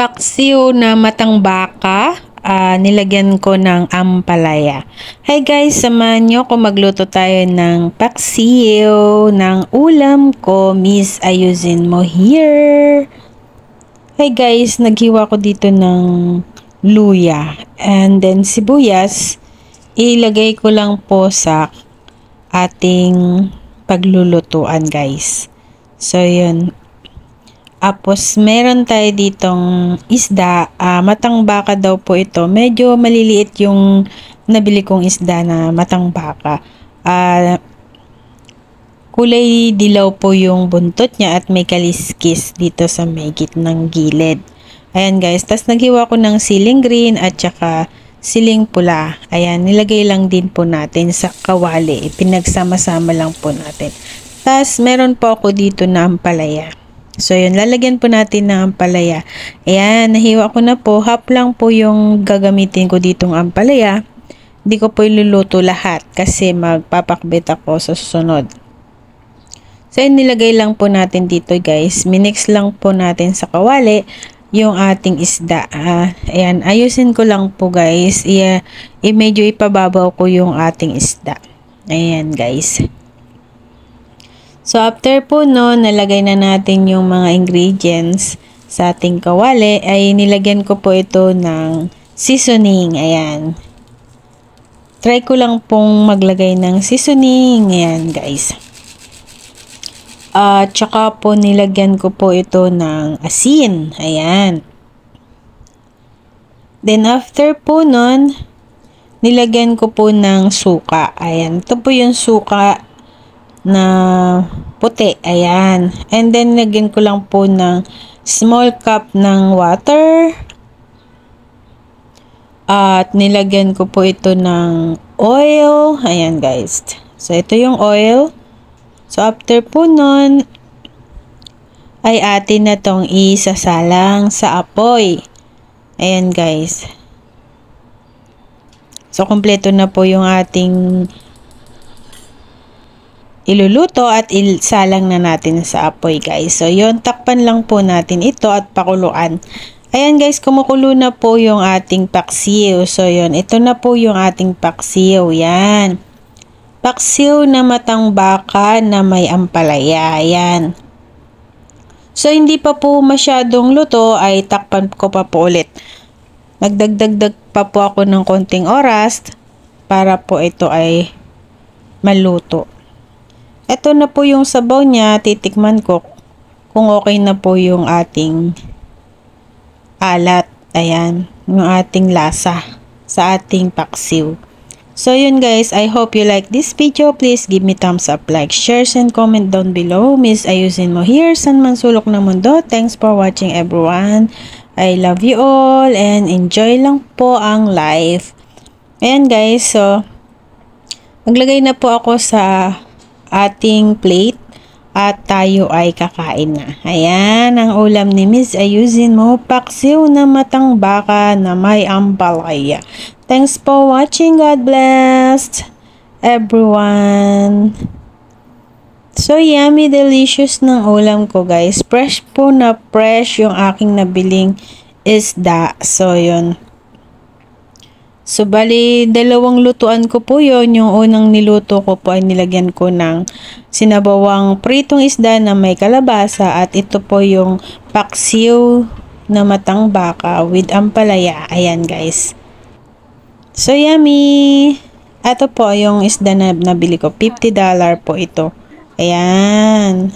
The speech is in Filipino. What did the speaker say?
paksiw na matang baka. Nilagyan ko ng ampalaya. Hi guys, samahan nyo kung magluto tayo ng paksiw ng ulam ko. Miss, ayusin mo here. Hi guys, naghiwa ko dito ng luya and then sibuyas. Ilagay ko lang po sa ating paglulutuan guys. So yun. Tapos, meron tayo ditong isda. Matang baka daw po ito. Medyo maliliit yung nabili kong isda na matang baka. Kulay dilaw po yung buntot niya at may kaliskis dito sa may gitnang gilid. Ayan guys. Tapos, naghiwa ko ng siling green at saka siling pula. Ayan, nilagay lang din po natin sa kawali. Pinagsama-sama lang po natin. Tapos, meron po ako dito na ampalaya. So, yun. Lalagyan po natin ng ampalaya. Ayan, nahiwa ko na po. Half lang po yung gagamitin ko ditong ampalaya. Hindi ko po iluluto lahat kasi magpapakbit ako sa susunod. So, yun, nilagay lang po natin dito guys. Minix lang po natin sa kawali yung ating isda. Ayan, ayusin ko lang po guys. Medyo ipababaw ko yung ating isda. Ayan guys. So, after po no, nalagay na natin yung mga ingredients sa ating kawali, ay nilagyan ko po ito ng seasoning. Ayan. Try ko lang pong maglagay ng seasoning. Ayan, guys. Tsaka po nilagyan ko po ito ng asin. Ayan. Then, after po nun, nilagyan ko po ng suka. Ayan. Ito po yung suka na puti, ayan. And then, lagyan ko lang po ng small cup ng water. At nilagyan ko po ito ng oil. Ayan, guys. So, ito yung oil. So, after po nun, ay atin na tong isasalang sa apoy. Ayan, guys. So, kompleto na po yung ating iluluto at isalang na natin sa apoy guys. So yun, takpan lang po natin ito at pakuluan. Ayan guys, kumukulo na po yung ating paksiw. So yun, ito na po yung ating paksiw. Yan. Paksiw na matang baka na may ampalaya. Ayan. So hindi pa po masyadong luto ay takpan ko pa po ulit. Nagdagdag pa po ako ng konting oras para po ito ay maluto. Ito na po yung sabaw niya, titikman ko kung okay na po yung ating alat. Ayan, yung ating lasa sa ating paksiw. So yun guys, I hope you like this video. Please give me thumbs up, like, share, and comment down below. Miss, ayusin mo here, San Man Sulok ng Mundo. Thanks for watching everyone. I love you all and enjoy lang po ang life. Ayan guys, so maglagay na po ako sa ating plate at tayo ay kakain na. Ayan, ang ulam ni Miss, ayusin mo, paksiw na matang baka na may ampalaya. Thanks for watching. God bless everyone. So yummy, delicious ng ulam ko guys. Fresh po na fresh yung aking nabiling isda. So yun. So, bali, dalawang lutuan ko po yon. Yung unang niluto ko po ay nilagyan ko ng sinabawang pritong isda na may kalabasa. At ito po yung paksiw na matang baka with ampalaya. Ayan, guys. So, yummy! Ito po yung isda na nabili ko. $50 po ito. Ayan.